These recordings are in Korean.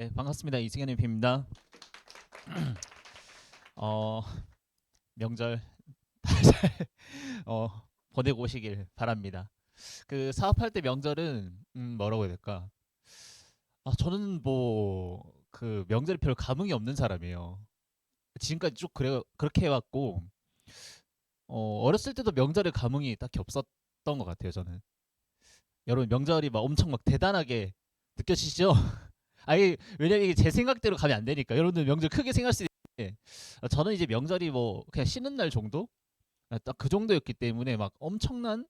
네, 반갑습니다. 이승현 MP입니다. 어, 명절 잘 어, 보내고 오시길 바랍니다. 그 사업할 때 명절은 뭐라고 해야 될까? 저는 뭐 그 명절에 별 감흥이 없는 사람이에요. 지금까지 쭉 그렇게 해왔고 어렸을 때도 명절에 감흥이 딱히 없었던 것 같아요. 저는 여러분 명절이 막 엄청 막 대단하게 느껴지시죠? 아니 왜냐면 이게 제 생각대로 가면 안 되니까 여러분들 명절 크게 생각할 수 있는데 저는 이제 명절이 뭐 그냥 쉬는 날 정도 딱 그 정도였기 때문에 막 엄청난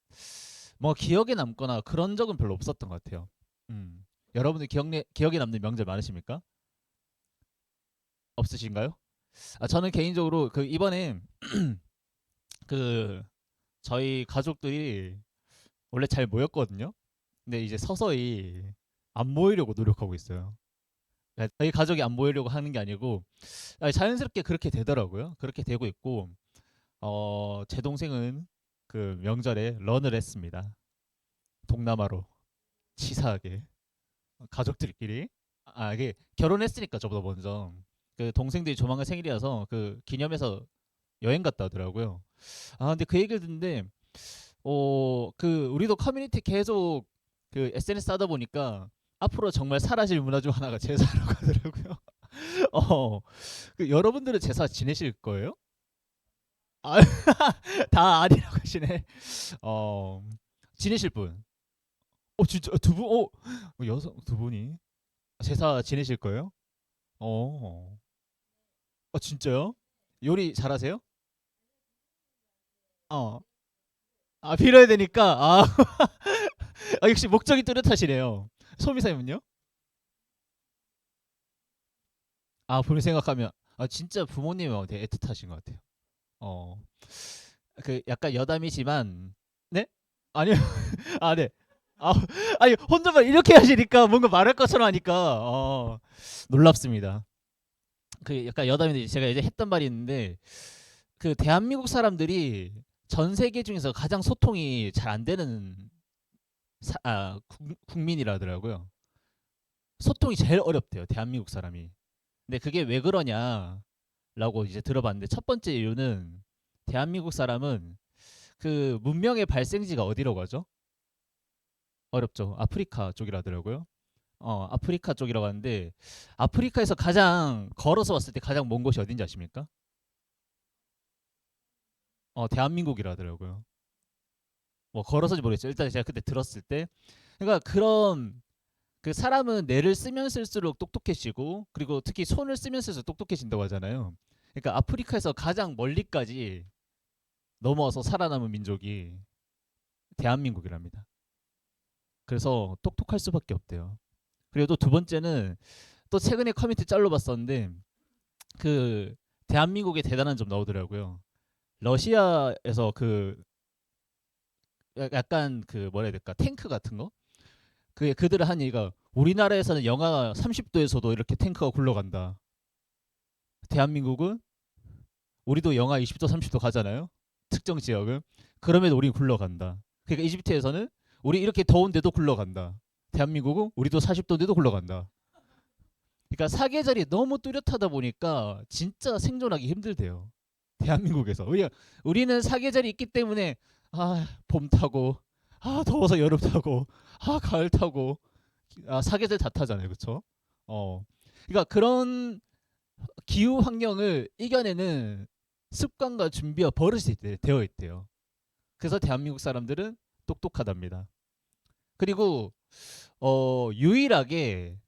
뭐 기억에 남거나 그런 적은 별로 없었던 것 같아요. 여러분들 기억에 남는 명절 많으십니까? 없으신가요? 저는 개인적으로 그 이번에 그 저희 가족들이 원래 잘 모였거든요. 근데 이제 서서히 안 모이려고 노력하고 있어요. 그러니까 저희 가족이 안 모이려고 하는 게 아니고 자연스럽게 그렇게 되더라고요. 그렇게 되고 있고 제 동생은 그 명절에 런을 했습니다. 동남아로 치사하게 가족들끼리 이게 결혼했으니까 저보다 먼저 그 동생들이 조만간 생일이라서 그 기념해서 여행 갔다 오더라고요. 근데 그 얘기를 듣는데 그 우리도 커뮤니티 계속 그 SNS 하다 보니까 앞으로 정말 사라질 문화 중 하나가 제사라고 하더라고요. 어, 그 여러분들은 제사 지내실 거예요? 아, 다 아니라고 하시네. 어, 지내실 분. 진짜 두 분? 여성 두 분이 제사 지내실 거예요? 어, 진짜요? 요리 잘하세요? 어, 빌어야 되니까. 역시 목적이 뚜렷하시네요. 소미사님은요? 부모님 생각하면 진짜 부모님은 되게 애틋하신 것 같아요. 어, 그 약간 여담이지만 네? 아니요. 네. 아, 아니 혼자만 이렇게 하시니까 뭔가 말할 것처럼 하니까 놀랍습니다. 그 약간 여담인데 제가 이제 했던 말이 있는데 그 대한민국 사람들이 전 세계 중에서 가장 소통이 잘 안 되는 국민이라더라고요. 소통이 제일 어렵대요, 대한민국 사람이. 근데 그게 왜 그러냐라고 이제 들어봤는데 첫 번째 이유는 대한민국 사람은 그 문명의 발생지가 어디라고 하죠? 어렵죠. 아프리카 쪽이라더라고요. 아프리카 쪽이라고 하는데 아프리카에서 가장 걸어서 왔을 때 가장 먼 곳이 어딘지 아십니까? 대한민국이라더라고요. 뭐 걸어서지 모르겠죠. 일단 제가 그때 들었을 때 그러니까 그런 그 사람은 뇌를 쓰면 쓸수록 똑똑해지고 그리고 특히 손을 쓰면 쓸수록 똑똑해진다고 하잖아요. 그러니까 아프리카에서 가장 멀리까지 넘어와서 살아남은 민족이 대한민국이랍니다. 그래서 똑똑할 수밖에 없대요. 그리고 또 두 번째는 또 최근에 커뮤니티 짤로 봤었는데 그 대한민국의 대단한 점 나오더라고요. 러시아에서 그 약간 그 뭐라 해야 될까 탱크 같은 거 그게 그들을 한 얘기가 우리나라에서는 영하 30도에서도 이렇게 탱크가 굴러간다. 대한민국은 우리도 영하 20도 30도 가잖아요. 특정 지역은 그럼에도 우린 굴러간다. 그러니까 이집트에서는 우리 이렇게 더운데도 굴러간다. 대한민국은 우리도 40도인데도 굴러간다. 그러니까 사계절이 너무 뚜렷하다 보니까 진짜 생존하기 힘들대요. 대한민국에서 우리는 사계절이 있기 때문에 봄 타고 더워서 여름 타고 가을 타고 사계절 다 타잖아요, 그렇죠? 그러니까 그런 기후 환경을 이겨내는 습관과 준비와 버릇이 되어 있대요. 그래서 대한민국 사람들은 똑똑하답니다. 그리고 유일하게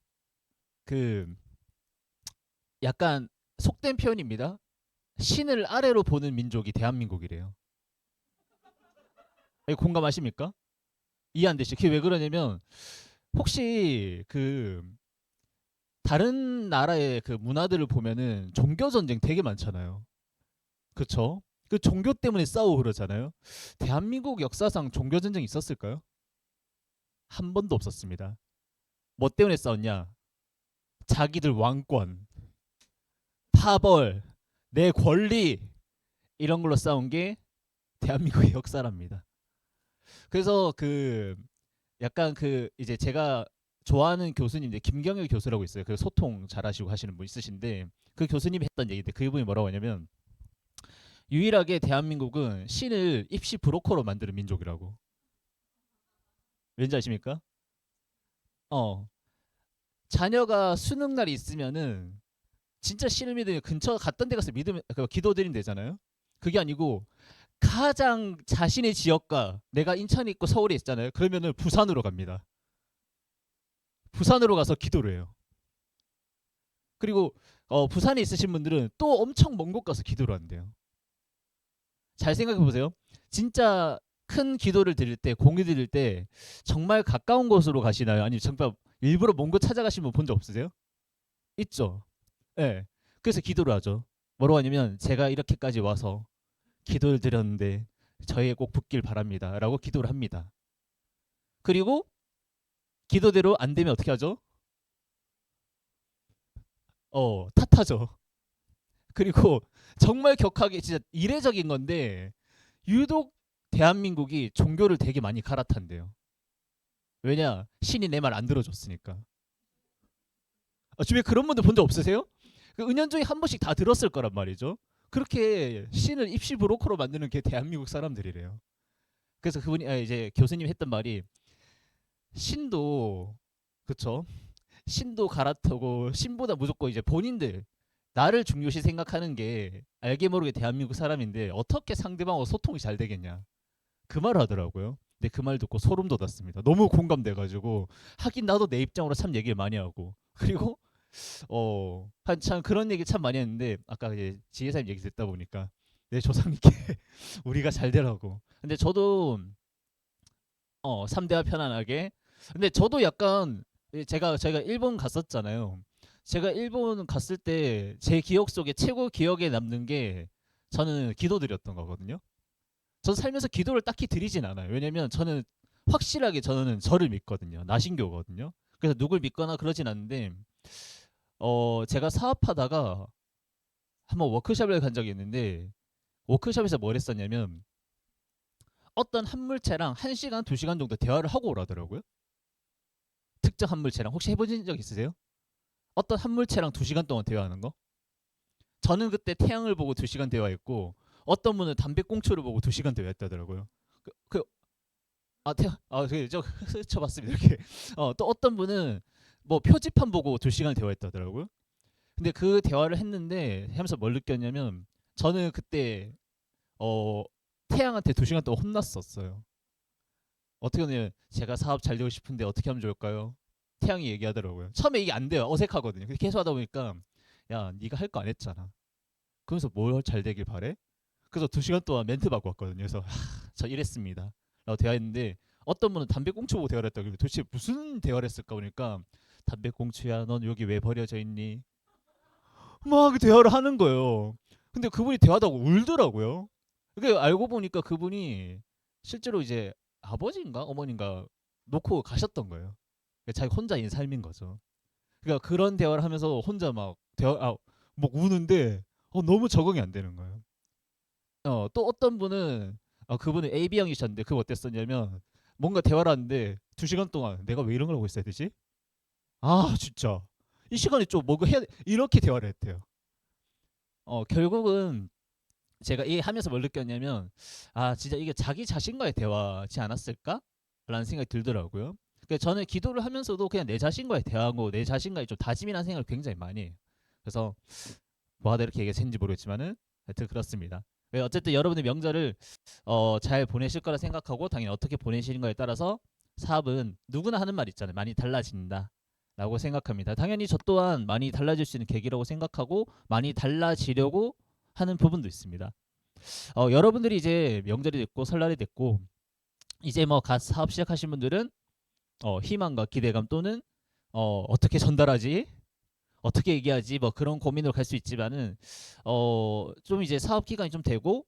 그 약간 속된 표현입니다. 신을 아래로 보는 민족이 대한민국이래요. 공감하십니까? 이해 안 되시죠? 그게 왜 그러냐면 혹시 그 다른 나라의 그 문화들을 보면은 종교 전쟁 되게 많잖아요. 그쵸? 그 종교 때문에 싸우고 그러잖아요. 대한민국 역사상 종교 전쟁 있었을까요? 한 번도 없었습니다. 뭐 때문에 싸웠냐? 자기들 왕권, 파벌, 내 권리 이런 걸로 싸운 게 대한민국의 역사랍니다. 그래서 그 약간 그 이제 제가 좋아하는 교수님인데 김경일 교수라고 있어요. 그 소통 잘하시고 하시는 분 있으신데 그 교수님이 했던 얘기인데 그분이 뭐라고 하냐면 유일하게 대한민국은 신을 입시 브로커로 만드는 민족이라고. 왠지 아십니까? 어. 자녀가 수능 날이 있으면은 진짜 신을 믿으면 근처 갔던 데 가서 믿으면 그 기도드리면 되잖아요. 그게 아니고 가장 자신의 지역과 내가 인천에 있고 서울에 있잖아요. 그러면은 부산으로 갑니다. 부산으로 가서 기도를 해요. 그리고 부산에 있으신 분들은 또 엄청 먼 곳 가서 기도를 한대요. 잘 생각해 보세요. 진짜 큰 기도를 드릴 때, 공의 드릴 때 정말 가까운 곳으로 가시나요? 아니면 정말 일부러 먼 곳 찾아가신 분 본 적 없으세요? 있죠. 예. 네. 그래서 기도를 하죠. 뭐라고 하냐면 제가 이렇게까지 와서 기도를 드렸는데 저에게 꼭 붙길 바랍니다라고 기도를 합니다. 그리고 기도대로 안 되면 어떻게 하죠? 탓하죠. 그리고 정말 격하게 진짜 이례적인 건데 유독 대한민국이 종교를 되게 많이 갈아탄대요. 왜냐? 신이 내 말 안 들어줬으니까. 주변에 그런 분들 본 적 없으세요? 그 은연중에 한 번씩 다 들었을 거란 말이죠. 그렇게 신을 입시 브로커로 만드는 게 대한민국 사람들이래요. 그래서 그분이 이제 교수님이 했던 말이 신도 그쵸? 신도 갈아타고 신보다 무조건 이제 본인들 나를 중요시 생각하는 게 알게 모르게 대한민국 사람인데 어떻게 상대방하고 소통이 잘 되겠냐 그 말을 하더라고요. 근데 그 말 듣고 소름 돋았습니다. 너무 공감돼가지고 하긴 나도 내 입장으로 참 얘기를 많이 하고 그리고 한참 그런 얘기 참 많이 했는데 아까 이제 지혜사님 얘기 듣다 보니까 내 조상님께 우리가 잘 되라고. 근데 저도 3대와 편안하게. 근데 저도 약간 제가 일본 갔었잖아요. 제가 일본 갔을 때 제 기억 속에 최고 기억에 남는 게 저는 기도드렸던 거거든요. 전 살면서 기도를 딱히 드리진 않아요. 왜냐면 저는 확실하게 저는 저를 믿거든요. 나신교거든요. 그래서 누굴 믿거나 그러진 않는데 제가 사업하다가 한번 워크숍을 간 적이 있는데 워크숍에서 뭘 했었냐면 어떤 한 물체랑 1시간, 2시간 정도 대화를 하고 오라더라고요. 특정 한 물체랑 혹시 해보신 적 있으세요? 어떤 한 물체랑 2시간 동안 대화하는 거? 저는 그때 태양을 보고 2시간 대화했고 어떤 분은 담배꽁초를 보고 2시간 대화했다더라고요. 그, 그 저 스쳐봤습니다. 이렇게. 또 어떤 분은 뭐 표지판 보고 2시간 대화했다더라고요. 근데 그 대화를 했는데 하면서 뭘 느꼈냐면 저는 그때 어, 태양한테 2시간 동안 혼났었어요. 어떻게 하면 제가 사업 잘 되고 싶은데 어떻게 하면 좋을까요? 태양이 얘기하더라고요. 처음에 이게 안 돼요. 어색하거든요. 계속 하다 보니까 야, 네가 할 거 안 했잖아. 그러면서 뭘 잘 되길 바래? 그래서 2시간 동안 멘트 받고 왔거든요. 그래서 저 이랬습니다. 라고 대화했는데 어떤 분은 담배꽁초 보고 대화를 했다고 도대체 무슨 대화를 했을까 보니까 담배꽁초야 넌 여기 왜 버려져 있니? 막 대화를 하는 거예요. 근데 그분이 대화하다가 울더라고요. 그게 알고 보니까 그분이 실제로 이제 아버지인가 어머니인가 놓고 가셨던 거예요. 그러니까 자기 혼자인 삶인 거죠. 그러니까 그런 대화를 하면서 혼자 막 막 우는데 너무 적응이 안 되는 거예요. 또 어떤 분은 그분은 AB형이셨는데 그거 어땠었냐면 뭔가 대화를 하는데 2시간 동안 내가 왜 이런 걸 하고 있어야 되지? 아 진짜 이 시간에 좀 뭔가 해야 돼. 이렇게 대화를 했대요. 결국은 제가 이 하면서 뭘 느꼈냐면 진짜 이게 자기 자신과의 대화지 않았을까? 라는 생각이 들더라고요. 그러니까 저는 기도를 하면서도 그냥 내 자신과의 대화고 내 자신과의 좀 다짐이라는 생각을 굉장히 많이 해요. 그래서 뭐하다 이렇게 얘기했는지 모르겠지만은 하여튼 그렇습니다. 어쨌든 여러분의 명절을 잘 보내실 거라 생각하고 당연히 어떻게 보내시는 거에 따라서 사업은 누구나 하는 말 있잖아요. 많이 달라진다. 라고 생각합니다. 당연히 저 또한 많이 달라질 수 있는 계기라고 생각하고 많이 달라지려고 하는 부분도 있습니다. 여러분들이 이제 명절이 됐고 설날이 됐고 이제 뭐 갓 사업 시작하신 분들은 희망과 기대감 또는 어떻게 전달하지 어떻게 얘기하지 뭐 그런 고민으로 갈 수 있지만은 좀 이제 사업 기간이 좀 되고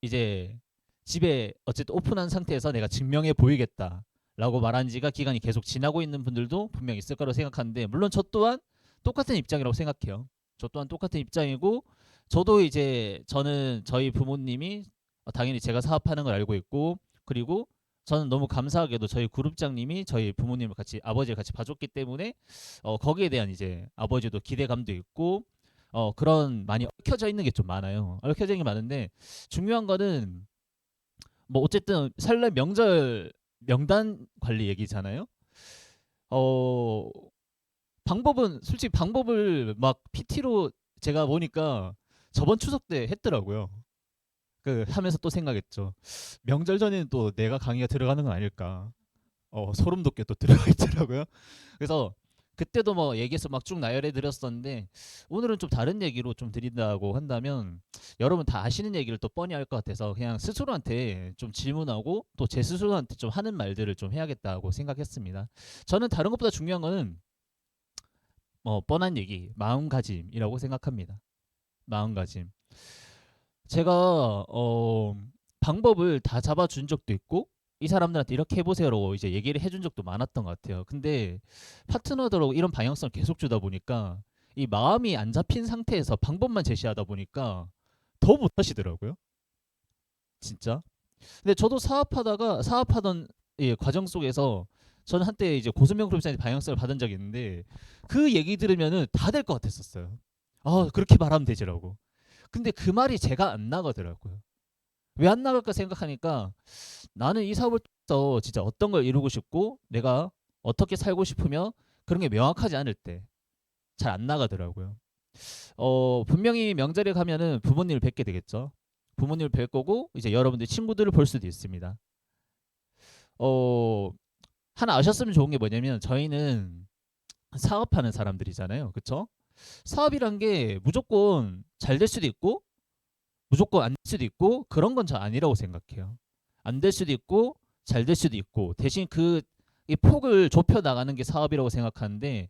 이제 집에 어쨌든 오픈한 상태에서 내가 증명해 보이겠다라고 말한 지가 기간이 계속 지나고 있는 분들도 분명 있을 거라고 생각하는데 물론 저 또한 똑같은 입장이라고 생각해요. 저 또한 똑같은 입장이고 저도 이제 저는 저희 부모님이 당연히 제가 사업하는 걸 알고 있고 그리고 저는 너무 감사하게도 저희 그룹장님이 저희 부모님을 같이 아버지를 같이 봐줬기 때문에 거기에 대한 이제 아버지도 기대감도 있고 그런 많이 얽혀져 있는 게 좀 많아요. 얽혀져 있는 게 많은데 중요한 거는 뭐 어쨌든 설날 명절 명단 관리 얘기잖아요. 어 방법은 솔직히 방법을 막 PT로 제가 보니까 저번 추석 때 했더라고요. 그 하면서 또 생각했죠. 명절 전에는 또 내가 강의가 들어가는 건 아닐까. 소름 돋게 또 들어가 있더라고요. 그래서 그때도 뭐 얘기해서 막 쭉 나열해 드렸었는데 오늘은 좀 다른 얘기로 좀 드린다고 한다면 여러분 다 아시는 얘기를 또 뻔히 할 것 같아서 그냥 스스로한테 좀 질문하고 또 제 스스로한테 좀 하는 말들을 좀 해야겠다고 생각했습니다. 저는 다른 것보다 중요한 거는 뻔한 얘기, 마음가짐이라고 생각합니다. 마음가짐. 제가 방법을 다 잡아준 적도 있고 이 사람들한테 이렇게 해보세요라고 이제 얘기를 해준 적도 많았던 것 같아요. 근데 파트너들하고 이런 방향성을 계속 주다 보니까 이 마음이 안 잡힌 상태에서 방법만 제시하다 보니까 더 못하시더라고요. 진짜. 근데 저도 사업하던 과정 속에서 저는 한때 이제 고수명 그룹장한테 방향성을 받은 적이 있는데 그 얘기 들으면은 다 될 것 같았었어요. 아 그렇게 말하면 되지라고. 근데 그 말이 제가 안 나가더라고요. 왜 안 나갈까 생각하니까 나는 이 사업을 통해서 진짜 어떤 걸 이루고 싶고 내가 어떻게 살고 싶으며 그런 게 명확하지 않을 때 잘 안 나가더라고요. 분명히 명절에 가면은 부모님을 뵙게 되겠죠. 부모님을 뵐 거고 이제 여러분들 친구들을 볼 수도 있습니다. 어, 하나 아셨으면 좋은 게 뭐냐면 저희는 사업하는 사람들이잖아요. 그쵸? 사업이란 게 무조건 잘 될 수도 있고 무조건 안 될 수도 있고 그런 건 저 아니라고 생각해요. 안 될 수도 있고 잘 될 수도 있고 대신 이 폭을 좁혀 나가는 게 사업이라고 생각하는데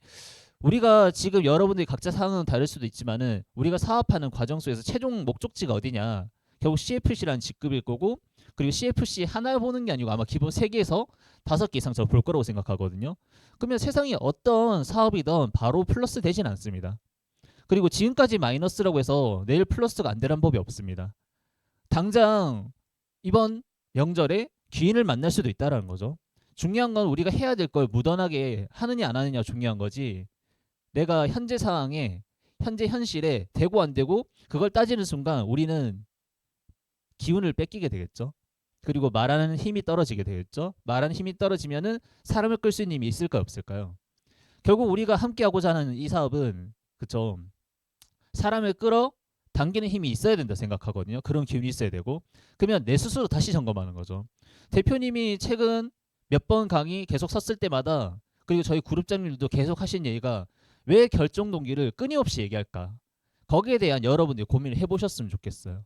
우리가 지금 여러분들이 각자 상황은 다를 수도 있지만은 우리가 사업하는 과정 속에서 최종 목적지가 어디냐 결국 CFC라는 직급일 거고 그리고 CFC 하나 보는 게 아니고 아마 기본 3개에서 5개 이상 저 볼 거라고 생각하거든요. 그러면 세상에 어떤 사업이든 바로 플러스 되진 않습니다. 그리고 지금까지 마이너스라고 해서 내일 플러스가 안 되란 법이 없습니다. 당장 이번 명절에 귀인을 만날 수도 있다라는 거죠. 중요한 건 우리가 해야 될 걸 무던하게 하느냐 안 하느냐 중요한 거지. 내가 현재 상황에 현재 현실에 되고 안 되고 그걸 따지는 순간 우리는 기운을 뺏기게 되겠죠. 그리고 말하는 힘이 떨어지게 되겠죠. 말하는 힘이 떨어지면은 사람을 끌 수 있는 힘이 있을까요, 없을까요? 결국 우리가 함께 하고자 하는 이 사업은 그쵸. 사람을 끌어 당기는 힘이 있어야 된다 생각하거든요. 그런 기운이 있어야 되고 그러면 내 스스로 다시 점검하는 거죠. 대표님이 최근 몇 번 강의 계속 섰을 때마다 그리고 저희 그룹장님들도 계속 하신 얘기가 왜 결정 동기를 끊임없이 얘기할까? 거기에 대한 여러분들이 고민을 해보셨으면 좋겠어요.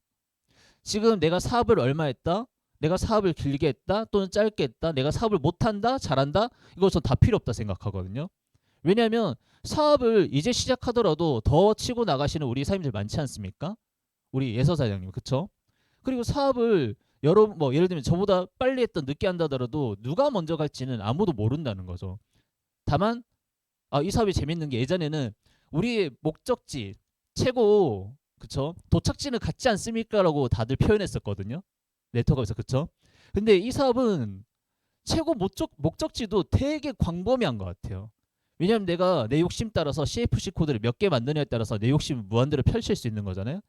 지금 내가 사업을 얼마 했다? 내가 사업을 길게 했다? 또는 짧게 했다? 내가 사업을 못한다? 잘한다? 이거 전 다 필요 없다 생각하거든요. 왜냐하면 사업을 이제 시작하더라도 더 치고 나가시는 우리 사장님들 많지 않습니까? 우리 예서 사장님 그쵸? 그리고 사업을 여러분 뭐 예를 들면 저보다 빨리 했던 늦게 한다더라도 누가 먼저 갈지는 아무도 모른다는 거죠. 다만 이 사업이 재밌는 게 예전에는 우리의 목적지 최고 그쵸? 도착지는 같지 않습니까라고 다들 표현했었거든요. 네트워크에서 그쵸? 근데 이 사업은 최고 목적지도 되게 광범위한 것 같아요. 왜냐면 내가 내 욕심 따라서 CFC 코드를 몇 개 만드냐에 따라서 내 욕심 무한대로 펼칠 수 있는 거잖아요.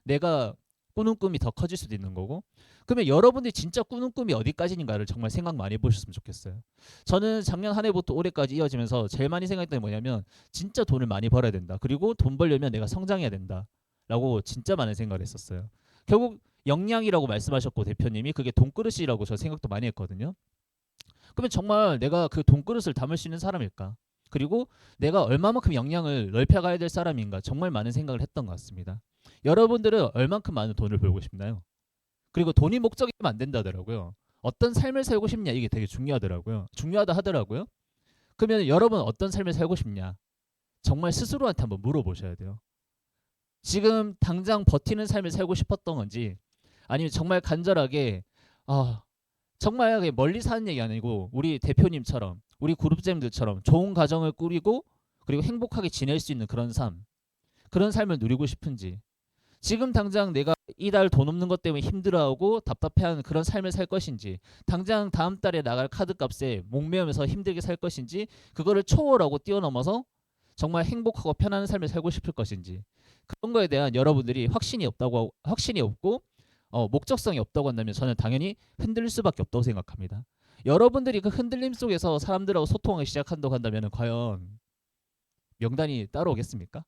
내가 꾸는 꿈이 더 커질 수도 있는 거고. 그러면 여러분들이 진짜 꾸는 꿈이 어디까지인가를 정말 생각 많이 해보셨으면 좋겠어요. 저는 작년 한 해부터 올해까지 이어지면서 제일 많이 생각했던 게 뭐냐면 진짜 돈을 많이 벌어야 된다. 그리고 돈 벌려면 내가 성장해야 된다. 라고 진짜 많은 생각을 했었어요. 결국 역량이라고 말씀하셨고 대표님이 그게 돈그릇이라고 저 생각도 많이 했거든요. 그러면 정말 내가 그 돈그릇을 담을 수 있는 사람일까? 그리고 내가 얼마만큼 역량을 넓혀가야 될 사람인가? 정말 많은 생각을 했던 것 같습니다. 여러분들은 얼만큼 많은 돈을 벌고 싶나요? 그리고 돈이 목적이면 안 된다더라고요. 어떤 삶을 살고 싶냐 이게 되게 중요하더라고요. 중요하다 하더라고요. 그러면 여러분 어떤 삶을 살고 싶냐? 정말 스스로한테 한번 물어보셔야 돼요. 지금 당장 버티는 삶을 살고 싶었던 건지 아니면 정말 간절하게 정말 멀리 사는 얘기 아니고 우리 대표님처럼 우리 그룹장님들처럼 좋은 가정을 꾸리고 그리고 행복하게 지낼 수 있는 그런 삶을 누리고 싶은지 지금 당장 내가 이달 돈 없는 것 때문에 힘들어하고 답답해하는 그런 삶을 살 것인지, 당장 다음 달에 나갈 카드값에 목매면서 힘들게 살 것인지, 그거를 초월하고 뛰어넘어서 정말 행복하고 편안한 삶을 살고 싶을 것인지, 그런 거에 대한 여러분들이 확신이 없고 목적성이 없다고 한다면 저는 당연히 흔들릴 수밖에 없다고 생각합니다. 여러분들이 그 흔들림 속에서 사람들하고 소통하기 시작한다고 한다면 과연 명단이 따로 오겠습니까?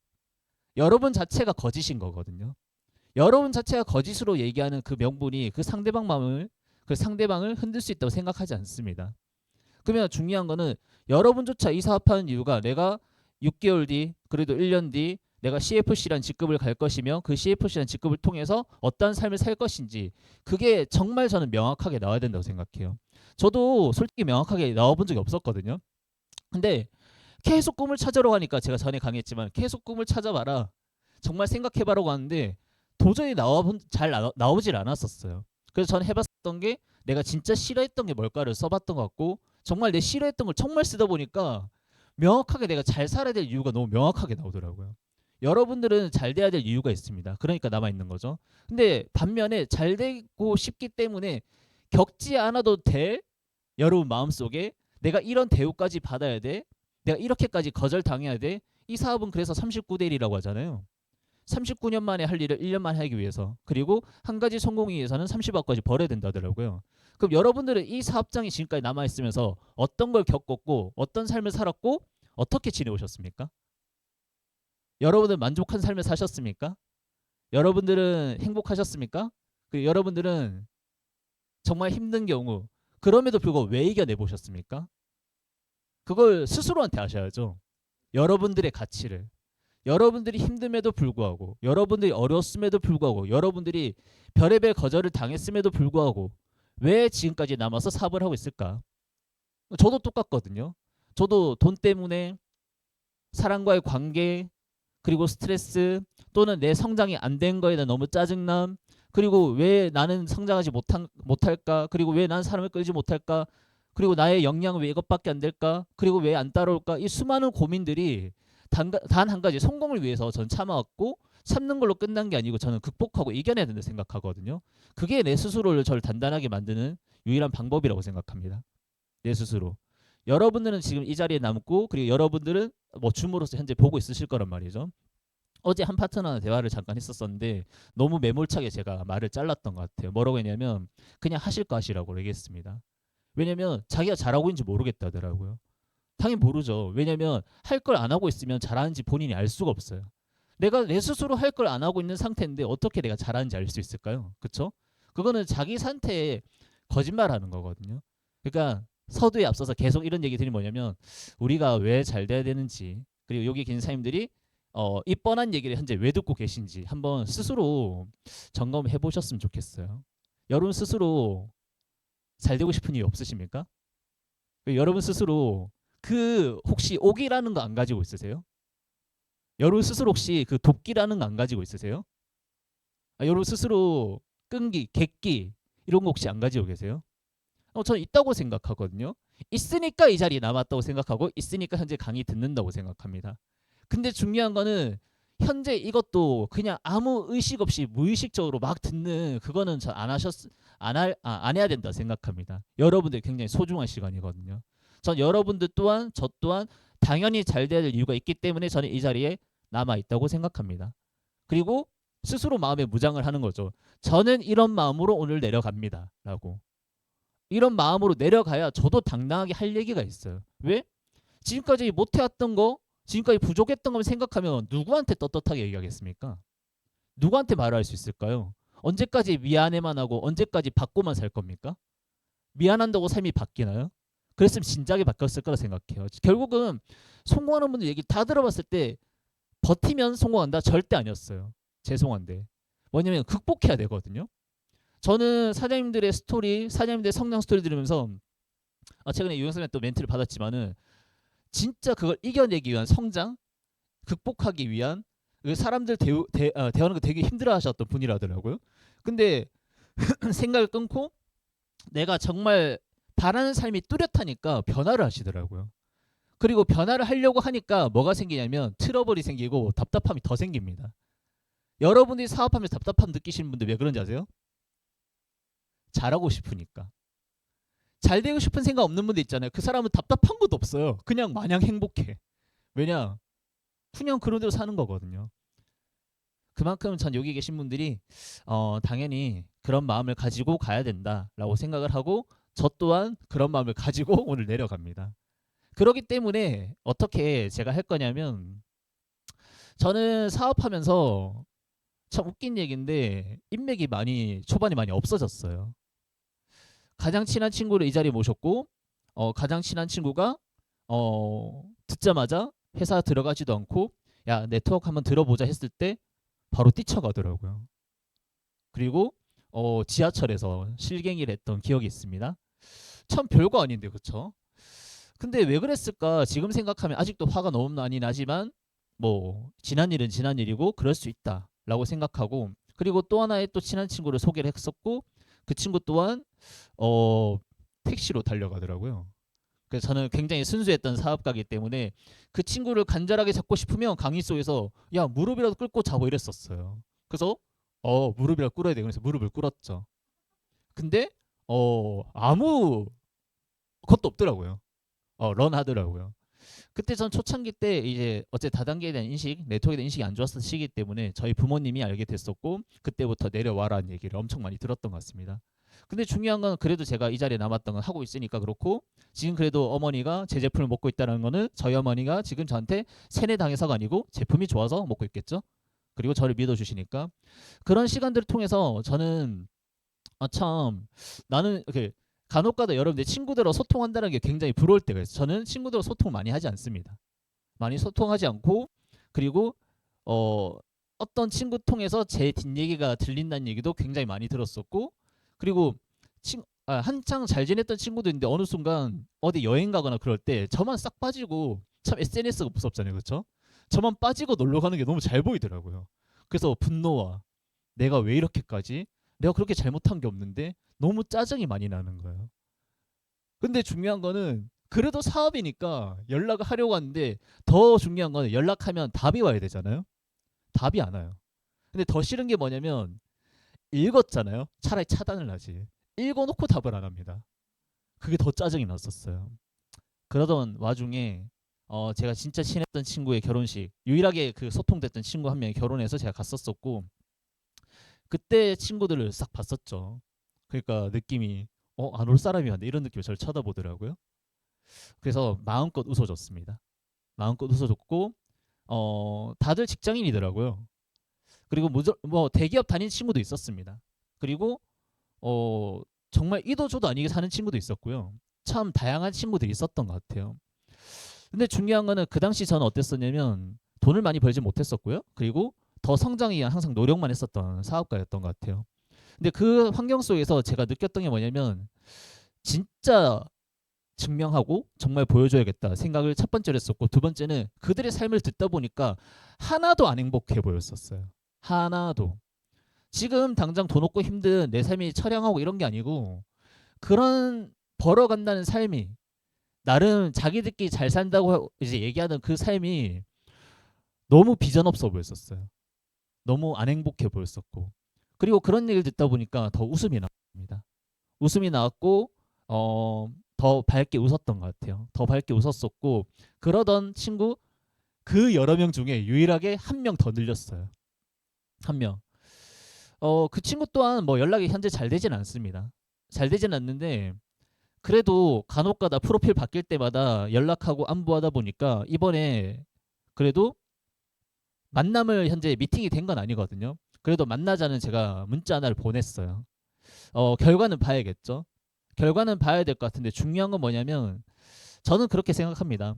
여러분 자체가 거짓인 거거든요. 여러분 자체가 거짓으로 얘기하는 그 명분이 그 상대방을 흔들 수 있다고 생각하지 않습니다. 그러면 중요한 거는 여러분조차 이 사업하는 이유가 내가 6개월 뒤, 그래도 1년 뒤 내가 CFC란 직급을 갈 것이며 그 CFC란 직급을 통해서 어떠한 삶을 살 것인지, 그게 정말 저는 명확하게 나와야 된다고 생각해요. 저도 솔직히 명확하게 나와본 적이 없었거든요. 근데 계속 꿈을 찾으러 가니까, 제가 전에 강의했지만 계속 꿈을 찾아봐라, 정말 생각해봐라고 하는데 도저히 나오질 않았었어요. 그래서 저는 해봤던 게, 내가 진짜 싫어했던 게 뭘까를 써봤던 것 같고, 정말 내 싫어했던 걸 정말 쓰다 보니까 명확하게 내가 잘 살아야 될 이유가 너무 명확하게 나오더라고요. 여러분들은 잘 돼야 될 이유가 있습니다. 그러니까 남아있는 거죠. 근데 반면에 잘 되고 싶기 때문에 겪지 않아도 될 여러분 마음속에, 내가 이런 대우까지 받아야 돼, 내가 이렇게까지 거절당해야 돼, 이 사업은 그래서 39대 1이라고 하잖아요. 39년 만에 할 일을 1년 만에 하기 위해서, 그리고 한 가지 성공이 위해서는 30억까지 벌어야 된다더라고요. 그럼 여러분들은 이 사업장이 지금까지 남아있으면서 어떤 걸 겪었고, 어떤 삶을 살았고, 어떻게 지내오셨습니까? 여러분들 만족한 삶을 사셨습니까? 여러분들은 행복하셨습니까? 그리고 여러분들은 정말 힘든 경우, 그럼에도 불구하고 왜 이겨내 보셨습니까? 그걸 스스로한테 아셔야죠. 여러분들의 가치를. 여러분들이 힘듦에도 불구하고, 여러분들이 어려웠음에도 불구하고, 여러분들이 별의별 거절을 당했음에도 불구하고 왜 지금까지 남아서 사업을 하고 있을까? 저도 똑같거든요. 저도 돈 때문에, 사람과의 관계, 그리고 스트레스, 또는 내 성장이 안 된 거에 대한 너무 짜증남, 그리고 왜 나는 성장하지 못할까, 그리고 왜 난 사람을 끌지 못할까, 그리고 나의 역량은 왜 이것밖에 안 될까, 그리고 왜 안 따라올까, 이 수많은 고민들이 단 한 가지 성공을 위해서 전 참아왔고, 참는 걸로 끝난 게 아니고 저는 극복하고 이겨내야 된다 생각하거든요. 그게 내 스스로를 저를 단단하게 만드는 유일한 방법이라고 생각합니다. 내 스스로. 여러분들은 지금 이 자리에 남고, 그리고 여러분들은 뭐 줌으로서 현재 보고 있으실 거란 말이죠. 어제 한 파트너랑 대화를 잠깐 했었었는데 너무 매몰차게 제가 말을 잘랐던 것 같아요. 뭐라고 했냐면, 그냥 하실 거 하시라고 얘기했습니다. 왜냐면 자기가 잘하고 있는지 모르겠다더라고요. 당연히 모르죠. 왜냐면 할 걸 안 하고 있으면 잘하는지 본인이 알 수가 없어요. 내가 내 스스로 할 걸 안 하고 있는 상태인데 어떻게 내가 잘하는지 알 수 있을까요? 그쵸? 그거는 자기 상태에 거짓말하는 거거든요. 그러니까 서두에 앞서서 계속 이런 얘기들이 뭐냐면, 우리가 왜 잘 돼야 되는지, 그리고 여기 계신 사님들이 이 뻔한 얘기를 현재 왜 듣고 계신지 한번 스스로 점검해 보셨으면 좋겠어요. 여러분 스스로 잘 되고 싶은 이유 없으십니까? 여러분 스스로 그 혹시 옥이라는 거 안 가지고 있으세요? 여러분 스스로 혹시 그 도끼라는 거 안 가지고 있으세요? 여러분 스스로 끈기, 객기 이런 거 혹시 안 가지고 계세요? 저는 있다고 생각하거든요. 있으니까 이 자리에 남았다고 생각하고, 있으니까 현재 강의 듣는다고 생각합니다. 근데 중요한 거는 현재 이것도 그냥 아무 의식 없이 무의식적으로 막 듣는 그거는 전 안 해야 된다 생각합니다. 여러분들 굉장히 소중한 시간이거든요. 전 여러분들 또한, 저 또한 당연히 잘 돼야 될 이유가 있기 때문에 저는 이 자리에 남아 있다고 생각합니다. 그리고 스스로 마음의 무장을 하는 거죠. 저는 이런 마음으로 오늘 내려갑니다 라고. 이런 마음으로 내려가야 저도 당당하게 할 얘기가 있어요. 왜? 지금까지 못해왔던 거, 지금까지 부족했던 걸 생각하면 누구한테 떳떳하게 얘기하겠습니까? 누구한테 말할 수 있을까요? 언제까지 미안해만 하고 언제까지 받고만 살 겁니까? 미안한다고 삶이 바뀌나요? 그랬으면 진작에 바뀌었을 거라 생각해요. 결국은 성공하는 분들 얘기 다 들어봤을 때 버티면 성공한다? 절대 아니었어요. 죄송한데. 뭐냐면 극복해야 되거든요. 저는 사장님들의 스토리, 사장님들의 성장 스토리 들으면서 최근에 유영선한테 또 멘트를 받았지만은 진짜 그걸 이겨내기 위한 성장, 극복하기 위한, 사람들 대하는 거 되게 힘들어하셨던 분이라더라고요. 근데 생각을 끊고 내가 정말 바라는 삶이 뚜렷하니까 변화를 하시더라고요. 그리고 변화를 하려고 하니까 뭐가 생기냐면 트러블이 생기고 답답함이 더 생깁니다. 여러분들이 사업하면서 답답함 느끼시는 분들 왜 그런지 아세요? 잘하고 싶으니까. 잘 되고 싶은 생각 없는 분들 있잖아요. 그 사람은 답답한 것도 없어요. 그냥 마냥 행복해. 왜냐? 그냥 그런 대로 사는 거거든요. 그만큼 전 여기 계신 분들이 당연히 그런 마음을 가지고 가야 된다라고 생각을 하고 저 또한 그런 마음을 가지고 오늘 내려갑니다. 그렇기 때문에 어떻게 제가 할 거냐면 저는 사업하면서 참 웃긴 얘기인데 인맥이 많이 초반에 많이 없어졌어요. 가장 친한 친구를 이 자리에 모셨고 가장 친한 친구가 듣자마자 회사 들어가지도 않고 야 네트워크 한번 들어보자 했을 때 바로 뛰쳐가더라고요. 그리고 지하철에서 실갱이를 했던 기억이 있습니다. 참 별거 아닌데 그쵸? 근데 왜 그랬을까 지금 생각하면 아직도 화가 너무 많이 나지만 뭐 지난 일은 지난 일이고 그럴 수 있다라고 생각하고 그리고 또 하나의 또 친한 친구를 소개를 했었고 그 친구 또한 어, 택시로 달려가더라고요. 그래서 저는 굉장히 순수했던 사업가이기 때문에 그 친구를 간절하게 잡고 싶으면 강의 속에서 야 무릎이라도 꿇고 잡아 이랬었어요. 그래서 무릎이라도 꿇어야 돼. 그래서 무릎을 꿇었죠. 근데 아무 것도 없더라고요. 런 하더라고요. 그때 전 초창기 때 이제 어째 다단계에 대한 인식, 네트워크에 대한 인식이 안 좋았을 시기 때문에 저희 부모님이 알게 됐었고 그때부터 내려와라는 얘기를 엄청 많이 들었던 것 같습니다. 근데 중요한 건 그래도 제가 이 자리에 남았던 건 하고 있으니까 그렇고 지금 그래도 어머니가 제 제품을 먹고 있다는 거는 저희 어머니가 지금 저한테 세뇌당해서가 아니고 제품이 좋아서 먹고 있겠죠. 그리고 저를 믿어주시니까 그런 시간들을 통해서 저는 참 나는 이렇게 간혹가다 여러분 내 친구들하고 소통한다는 게 굉장히 부러울 때가 있어요. 저는 친구들하고 소통 많이 하지 않습니다. 많이 소통하지 않고 그리고 어떤 친구 통해서 제 뒷얘기가 들린다는 얘기도 굉장히 많이 들었었고 그리고 한창 잘 지냈던 친구도 있는데 어느 순간 어디 여행 가거나 그럴 때 저만 싹 빠지고 참 SNS가 무섭잖아요. 그렇죠? 저만 빠지고 놀러 가는 게 너무 잘 보이더라고요. 그래서 분노와 내가 왜 이렇게까지 내가 그렇게 잘못한 게 없는데 너무 짜증이 많이 나는 거예요. 근데 중요한 거는 그래도 사업이니까 연락을 하려고 하는데 더 중요한 거는 연락하면 답이 와야 되잖아요. 답이 안 와요. 근데 더 싫은 게 뭐냐면 읽었잖아요. 차라리 차단을 하지. 읽어놓고 답을 안 합니다. 그게 더 짜증이 났었어요. 그러던 와중에 제가 진짜 친했던 친구의 결혼식 유일하게 그 소통됐던 친구 한 명이 결혼해서 제가 갔었었고 그때 친구들을 싹 봤었죠. 그러니까 느낌이 안 올 사람이 왔네 이런 느낌으로 저를 쳐다보더라고요. 그래서 마음껏 웃어줬습니다. 마음껏 웃어줬고 다들 직장인이더라고요. 그리고 뭐 대기업 다닌 친구도 있었습니다. 그리고 어, 정말 이도저도 아니게 사는 친구도 있었고요. 참 다양한 친구들이 있었던 것 같아요. 근데 중요한 거는 그 당시 저는 어땠었냐면 돈을 많이 벌지 못했었고요. 그리고 더 성장에 위한 항상 노력만 했었던 사업가였던 것 같아요. 근데 그 환경 속에서 제가 느꼈던 게 뭐냐면 진짜 증명하고 정말 보여줘야겠다 생각을 첫 번째로 했었고 두 번째는 그들의 삶을 듣다 보니까 하나도 안 행복해 보였었어요. 하나도. 지금 당장 돈 없고 힘든 내 삶이 처량하고 이런 게 아니고 그런 벌어간다는 삶이 나름 자기들끼리 잘 산다고 이제 얘기하는 그 삶이 너무 비전 없어 보였었어요. 너무 안 행복해 보였었고 그리고 그런 얘기를 듣다 보니까 더 웃음이 나옵니다. 웃음이 나왔고 더 밝게 웃었던 것 같아요. 더 밝게 웃었었고 그러던 친구 그 여러 명 중에 유일하게 한 명 더 늘렸어요. 한 명. 그 친구 또한 뭐 연락이 현재 잘 되진 않습니다. 잘 되진 않는데 그래도 간혹가다 프로필 바뀔 때마다 연락하고 안부하다 보니까 이번에 그래도 만남을 현재 미팅이 된 건 아니거든요. 그래도 만나자는 제가 문자 하나를 보냈어요. 결과는 봐야겠죠. 결과는 봐야 될 것 같은데 중요한 건 뭐냐면 저는 그렇게 생각합니다.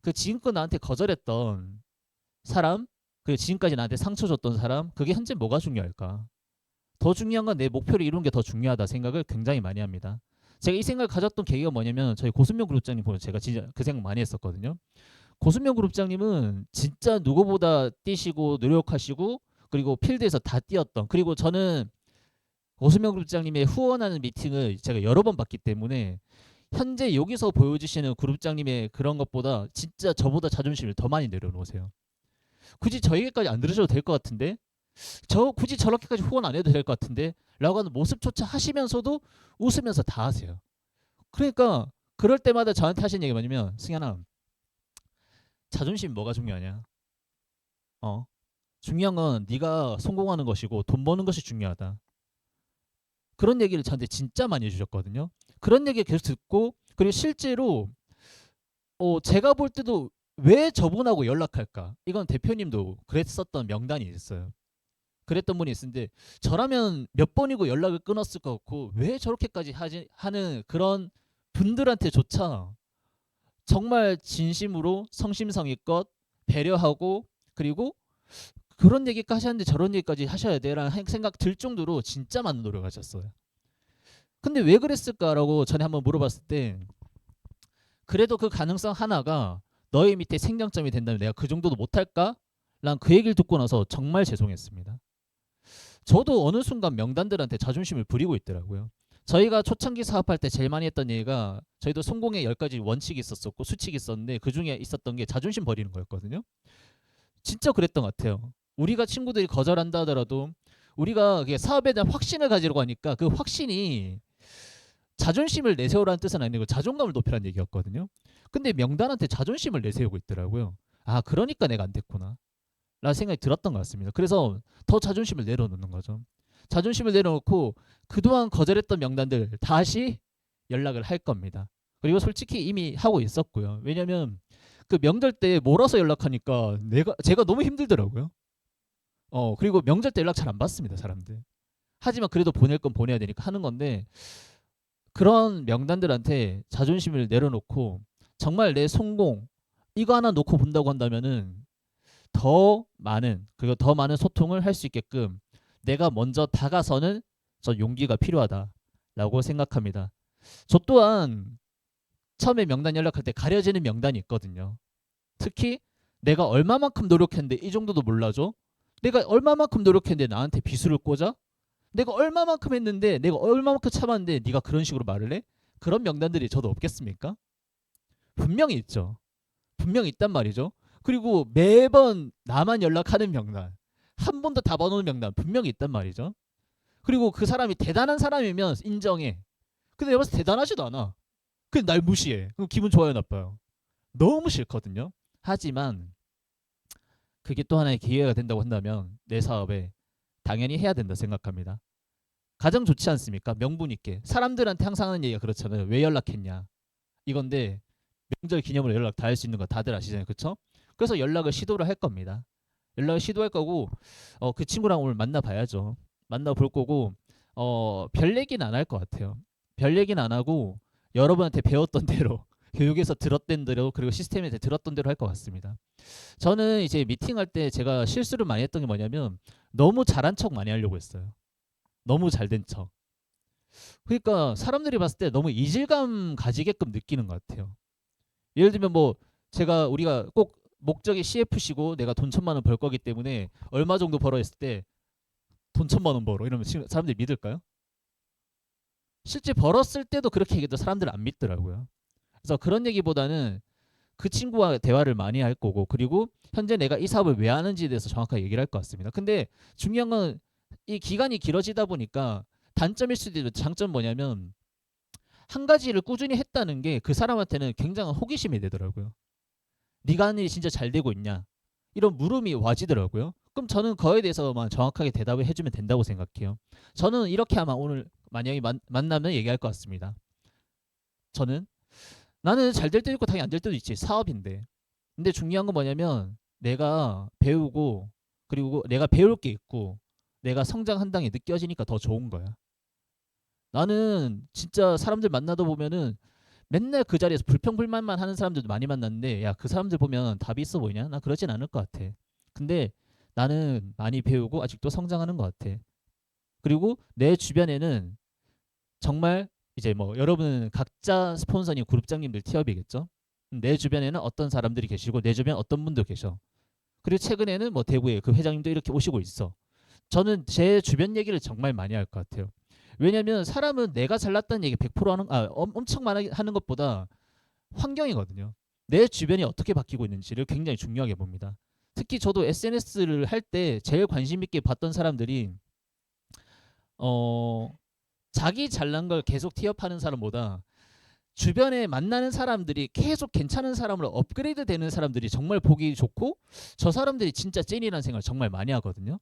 그 지금껏 나한테 거절했던 사람, 그 지금까지 나한테 상처 줬던 사람, 그게 현재 뭐가 중요할까? 더 중요한 건 내 목표를 이루는 게 더 중요하다 생각을 굉장히 많이 합니다. 제가 이 생각을 가졌던 계기가 뭐냐면 저희 고순명 그룹장님 보면 제가 진짜 그 생각 많이 했었거든요. 고순명 그룹장님은 진짜 누구보다 뛰시고 노력하시고 그리고 필드에서 다 뛰었던 그리고 저는 고순명 그룹장님의 후원하는 미팅을 제가 여러 번 봤기 때문에 현재 여기서 보여주시는 그룹장님의 그런 것보다 진짜 저보다 자존심을 더 많이 내려놓으세요. 굳이 저에게까지 안 들으셔도 될 것 같은데 저 굳이 저렇게까지 후원 안 해도 될 것 같은데 라고 하는 모습조차 하시면서도 웃으면서 다 하세요. 그러니까 그럴 때마다 저한테 하시는 얘기 뭐냐면, 승현아, 자존심 뭐가 중요하냐? 어? 중요한 건 네가 성공하는 것이고 돈 버는 것이 중요하다. 그런 얘기를 저한테 진짜 많이 해주셨거든요. 그런 얘기 계속 듣고, 그리고 실제로 제가 볼 때도 왜 저분하고 연락할까? 이건 대표님도 그랬었던 명단이 있어요. 그랬던 분이 있는데 저라면 몇 번이고 연락을 끊었을 것 같고 왜 저렇게까지 하는 그런 분들한테조차 정말 진심으로 성심성의껏 배려하고, 그리고 그런 얘기까지 하는데 저런 얘기까지 하셔야 돼라는 생각 들 정도로 진짜 많은 노력을 하셨어요. 근데 왜 그랬을까라고 전에 한번 물어봤을 때, 그래도 그 가능성 하나가 너의 밑에 생장점이 된다면 내가 그 정도도 못할까? 난 그 얘기를 듣고 나서 정말 죄송했습니다. 저도 어느 순간 명단들한테 자존심을 부리고 있더라고요. 저희가 초창기 사업할 때 제일 많이 했던 얘기가, 저희도 성공의 10가지 원칙이 있었었고 수칙이 있었는데 그 중에 있었던 게 자존심 버리는 거였거든요. 진짜 그랬던 것 같아요. 우리가 친구들이 거절한다 하더라도 우리가 사업에 대한 확신을 가지려고 하니까 그 확신이 자존심을 내세우라는 뜻은 아니고 자존감을 높이라는 얘기였거든요. 근데 명단한테 자존심을 내세우고 있더라고요. 아, 그러니까 내가 안 됐구나 라는 생각이 들었던 것 같습니다. 그래서 더 자존심을 내려놓는 거죠. 자존심을 내려놓고 그동안 거절했던 명단들 다시 연락을 할 겁니다. 그리고 솔직히 이미 하고 있었고요. 왜냐면 그 명절 때 몰아서 연락하니까 제가 너무 힘들더라고요. 그리고 명절 때 연락 잘 안 받습니다, 사람들. 하지만 그래도 보낼 건 보내야 되니까 하는 건데, 그런 명단들한테 자존심을 내려놓고 정말 내 성공 이거 하나 놓고 본다고 한다면은 더 많은, 그리고 더 많은 소통을 할 수 있게끔 내가 먼저 다가서는 저 용기가 필요하다라고 생각합니다. 저 또한 처음에 명단 연락할 때 가려지는 명단이 있거든요. 특히 내가 얼마만큼 노력했는데 이 정도도 몰라줘? 내가 얼마만큼 노력했는데 나한테 비수를 꽂아? 내가 얼마만큼 했는데, 내가 얼마만큼 참았는데 네가 그런 식으로 말을 해? 그런 명단들이 저도 없겠습니까? 분명히 있죠. 분명히 있단 말이죠. 그리고 매번 나만 연락하는 명단, 한 번도 다 봐놓은 명단 분명히 있단 말이죠. 그리고 그 사람이 대단한 사람이면 인정해. 근데 내가 봤을 때 대단하지도 않아. 그냥 날 무시해. 그럼 기분 좋아요, 나빠요? 너무 싫거든요. 하지만 그게 또 하나의 기회가 된다고 한다면 내 사업에 당연히 해야 된다 생각합니다. 가장 좋지 않습니까? 명분 있게. 사람들한테 항상 하는 얘기가 그렇잖아요. 왜 연락했냐 이건데, 명절 기념으로 연락 다 할 수 있는 거 다들 아시잖아요, 그렇죠? 그래서 연락을 시도를 할 겁니다. 연락을 시도할 거고, 그 친구랑 오늘 만나봐야죠. 만나볼 거고, 별 얘기는 안 할 것 같아요. 별 얘기는 안 하고 여러분한테 배웠던 대로 교육에서 들었던 대로, 그리고 시스템에서 들었던 대로 할 것 같습니다. 저는 이제 미팅할 때 제가 실수를 많이 했던 게 뭐냐면 너무 잘한 척 많이 하려고 했어요. 너무 잘된 척. 그러니까 사람들이 봤을 때 너무 이질감 가지게끔 느끼는 것 같아요. 예를 들면 뭐 우리가 꼭 목적이 CFC고 내가 돈 1,000만 원 벌 거기 때문에 얼마 정도 벌어 했을 때 돈 1,000만 원 벌어 이러면 사람들이 믿을까요? 실제 벌었을 때도 그렇게 얘기해도 사람들은 안 믿더라고요. 그래서 그런 얘기보다는 그 친구와 대화를 많이 할 거고, 그리고 현재 내가 이 사업을 왜 하는지에 대해서 정확하게 얘기를 할 것 같습니다. 근데 중요한 건 이 기간이 길어지다 보니까 단점일 수도 있고, 장점 뭐냐면 한 가지 일을 꾸준히 했다는 게 그 사람한테는 굉장한 호기심이 되더라고요. 네가 하는 일이 진짜 잘 되고 있냐, 이런 물음이 와지더라고요. 그럼 저는 그거에 대해서만 정확하게 대답을 해주면 된다고 생각해요. 저는 이렇게 아마 오늘 만약에 만나면 얘기할 것 같습니다. 저는 나는 잘 될 때도 있고 당연히 안 될 때도 있지, 사업인데. 근데 중요한 건 뭐냐면 내가 배우고, 그리고 내가 배울 게 있고 내가 성장한다는 게 느껴지니까 더 좋은 거야. 나는 진짜 사람들 만나다 보면은 맨날 그 자리에서 불평불만만 하는 사람들도 많이 만났는데, 야, 그 사람들 보면 답이 있어 보이냐? 나 그러진 않을 것 같아. 근데 나는 많이 배우고 아직도 성장하는 것 같아. 그리고 내 주변에는 정말 이제 뭐 여러분은 각자 스폰서님, 그룹장님들 티업이겠죠. 내 주변에는 어떤 사람들이 계시고 내 주변 어떤 분도 계셔. 그리고 최근에는 뭐 대구에 그 회장님도 이렇게 오시고 있어. 저는 제 주변 얘기를 정말 많이 할 것 같아요. 왜냐면 사람은 내가 잘났다는 얘기 100% 하는, 엄청 많이 하는 것보다 환경이거든요. 내 주변이 어떻게 바뀌고 있는지를 굉장히 중요하게 봅니다. 특히 저도 SNS를 할 때 제일 관심 있게 봤던 사람들이 어 자기 잘난 걸 계속 티업하는 사람보다 주변에 만나는 사람들이 계속 괜찮은 사람으로 업그레이드 되는 사람들이 정말 보기 좋고, 저 사람들이 진짜 찐이라는 생각을 정말 많이 하거든요.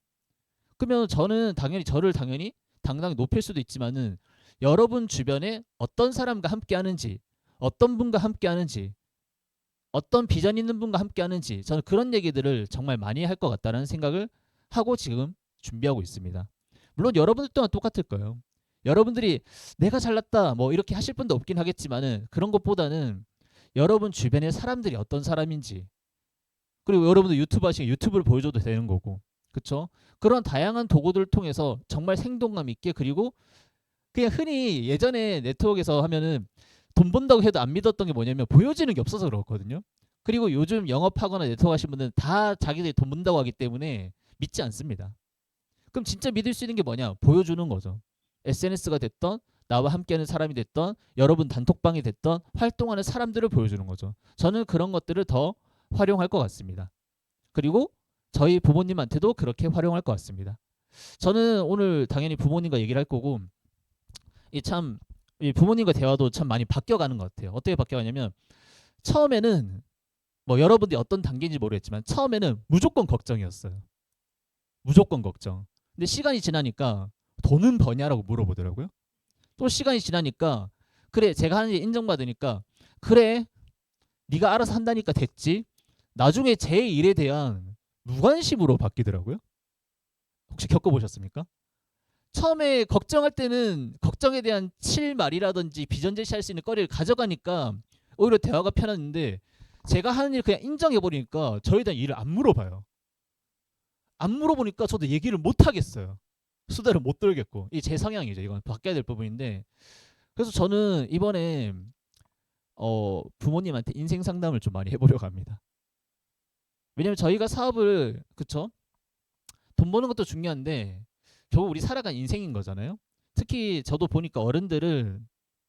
그러면 저는 당연히 저를 당연히 당당히 높일 수도 있지만은, 여러분 주변에 어떤 사람과 함께 하는지, 어떤 분과 함께 하는지, 어떤 비전 있는 분과 함께 하는지, 저는 그런 얘기들을 정말 많이 할 것 같다는 생각을 하고 지금 준비하고 있습니다. 물론 여러분들 또한 똑같을 거예요. 여러분들이 내가 잘났다 뭐 이렇게 하실 분도 없긴 하겠지만은, 그런 것보다는 여러분 주변의 사람들이 어떤 사람인지, 그리고 여러분들 유튜브 하시면 유튜브를 보여줘도 되는 거고, 그쵸? 그런 다양한 도구들을 통해서 정말 생동감 있게, 그리고 그냥 흔히 예전에 네트워크에서 하면은 돈 번다고 해도 안 믿었던 게 뭐냐면 보여지는 게 없어서 그렇거든요. 그리고 요즘 영업하거나 네트워크 하시는 분들은 다 자기들이 돈 번다고 하기 때문에 믿지 않습니다. 그럼 진짜 믿을 수 있는 게 뭐냐? 보여주는 거죠. SNS가 됐던, 나와 함께하는 사람이 됐던, 여러분 단톡방이 됐던, 활동하는 사람들을 보여주는 거죠. 저는 그런 것들을 더 활용할 것 같습니다. 그리고 저희 부모님한테도 그렇게 활용할 것 같습니다. 저는 오늘 당연히 부모님과 얘기를 할 거고, 참 이 부모님과 대화도 참 많이 바뀌어가는 것 같아요. 어떻게 바뀌어가냐면, 처음에는 뭐 여러분들이 어떤 단계인지 모르겠지만 처음에는 무조건 걱정이었어요. 무조건 걱정. 근데 시간이 지나니까 돈은 버냐라고 물어보더라고요. 또 시간이 지나니까 그래 제가 하는 일 인정받으니까 그래 네가 알아서 한다니까 됐지. 나중에 제 일에 대한 무관심으로 바뀌더라고요. 혹시 겪어보셨습니까? 처음에 걱정할 때는 걱정에 대한 실말이라든지 비전 제시할 수 있는 거리를 가져가니까 오히려 대화가 편했는데, 제가 하는 일 그냥 인정해버리니까 저에 대한 일을 안 물어봐요. 안 물어보니까 저도 얘기를 못 하겠어요. 수다를 못 떨겠고. 이게 제 성향이죠. 이건 바뀌어야 될 부분인데, 그래서 저는 이번에 부모님한테 인생 상담을 좀 많이 해보려고 합니다. 왜냐면 저희가 사업을, 그쵸? 돈 버는 것도 중요한데 결국 우리 살아간 인생인 거잖아요. 특히 저도 보니까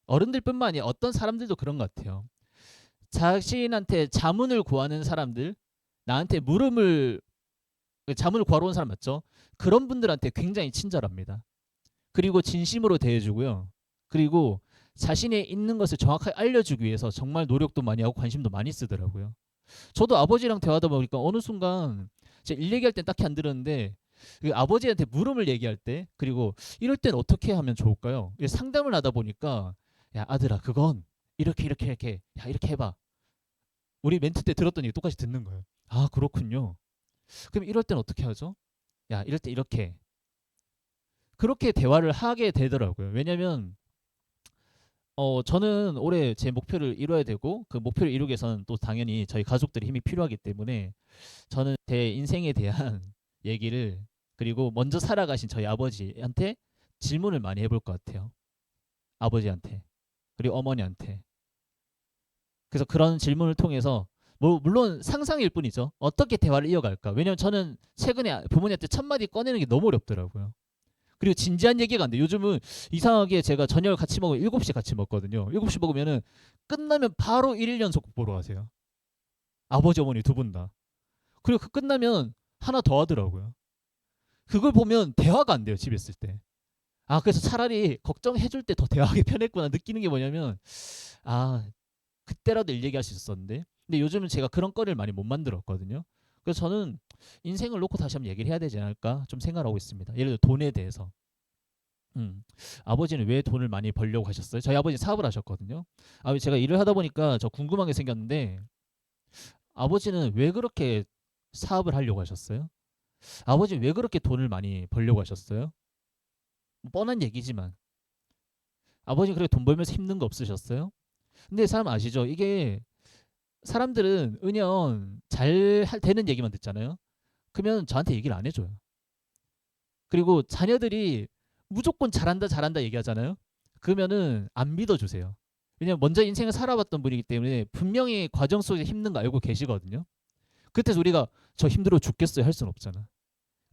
어른들뿐만 아니라 어떤 사람들도 그런 것 같아요. 자신한테 자문을 구하는 사람들, 나한테 자문을 구하러 온 사람 맞죠? 그런 분들한테 굉장히 친절합니다. 그리고 진심으로 대해주고요. 그리고 자신의 있는 것을 정확하게 알려주기 위해서 정말 노력도 많이 하고 관심도 많이 쓰더라고요. 저도 아버지랑 대화하다 보니까 어느 순간 제가 일 얘기할 땐 딱히 안 들었는데, 그 아버지한테 물음을 얘기할 때, 그리고 이럴 땐 어떻게 하면 좋을까요? 상담을 하다 보니까, 야 아들아 그건 이렇게 이렇게 이렇게, 야 이렇게 해봐. 우리 멘트 때 들었던 얘기 똑같이 듣는 거예요. 아 그렇군요. 그럼 이럴 땐 어떻게 하죠? 야 이럴 때 이렇게. 그렇게 대화를 하게 되더라고요. 왜냐면 저는 올해 제 목표를 이뤄야 되고, 그 목표를 이루기 위해서는 또 당연히 저희 가족들의 힘이 필요하기 때문에, 저는 제 인생에 대한 얘기를, 그리고 먼저 살아가신 저희 아버지한테 질문을 많이 해볼 것 같아요. 아버지한테, 그리고 어머니한테. 그래서 그런 질문을 통해서, 뭐 물론 상상일 뿐이죠. 어떻게 대화를 이어갈까? 왜냐면 저는 최근에 부모님한테 첫 마디 꺼내는 게 너무 어렵더라고요. 그리고 진지한 얘기가 안 돼. 요즘은 이상하게 제가 저녁을 같이 먹으면 7시 같이 먹거든요. 7시 먹으면은 끝나면 바로 1일 연속 보러 가세요. 아버지 어머니 두 분 다. 그리고 그 끝나면 하나 더 하더라고요. 그걸 보면 대화가 안 돼요, 집에 있을 때. 아, 그래서 차라리 걱정해줄 때 더 대화하기 편했구나 느끼는 게 뭐냐면, 아, 그때라도 일 얘기할 수 있었는데. 근데 요즘은 제가 그런 거리를 많이 못 만들었거든요. 그래서 저는 인생을 놓고 다시 한번 얘기를 해야 되지 않을까 좀 생각을 하고 있습니다. 예를 들어 돈에 대해서. 아버지는 왜 돈을 많이 벌려고 하셨어요? 저희 아버지 사업을 하셨거든요. 아, 제가 일을 하다 보니까 저 궁금한 게 생겼는데, 아버지는 왜 그렇게 사업을 하려고 하셨어요? 아버지는 왜 그렇게 돈을 많이 벌려고 하셨어요? 뭐 뻔한 얘기지만 아버지 그렇게 돈 벌면서 힘든 거 없으셨어요? 근데 사람 아시죠? 이게 사람들은 은연 잘 되는 얘기만 듣잖아요. 그러면 저한테 얘기를 안 해줘요. 그리고 자녀들이 무조건 잘한다 잘한다 얘기하잖아요. 그러면은 안 믿어주세요. 왜냐면 먼저 인생을 살아봤던 분이기 때문에 분명히 과정 속에 힘든 거 알고 계시거든요. 그때서 우리가 저 힘들어 죽겠어요 할 수는 없잖아.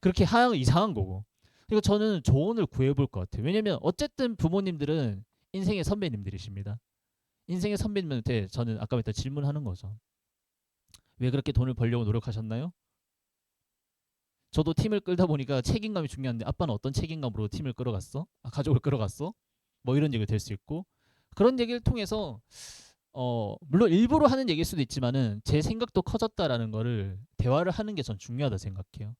그렇게 하면 이상한 거고. 그리고 저는 조언을 구해볼 것 같아요. 왜냐면 어쨌든 부모님들은 인생의 선배님들이십니다. 인생의 선배님한테 저는 아까 말했던 질문하는 거죠. 왜 그렇게 돈을 벌려고 노력하셨나요? 저도 팀을 끌다 보니까 책임감이 중요한데 아빠는 어떤 책임감으로 팀을 끌어갔어? 가족을 끌어갔어? 뭐 이런 얘기가 될 수 있고 그런 얘기를 통해서 물론 일부러 하는 얘기일 수도 있지만은 제 생각도 커졌다라는 거를 대화를 하는 게 전 중요하다 생각해요.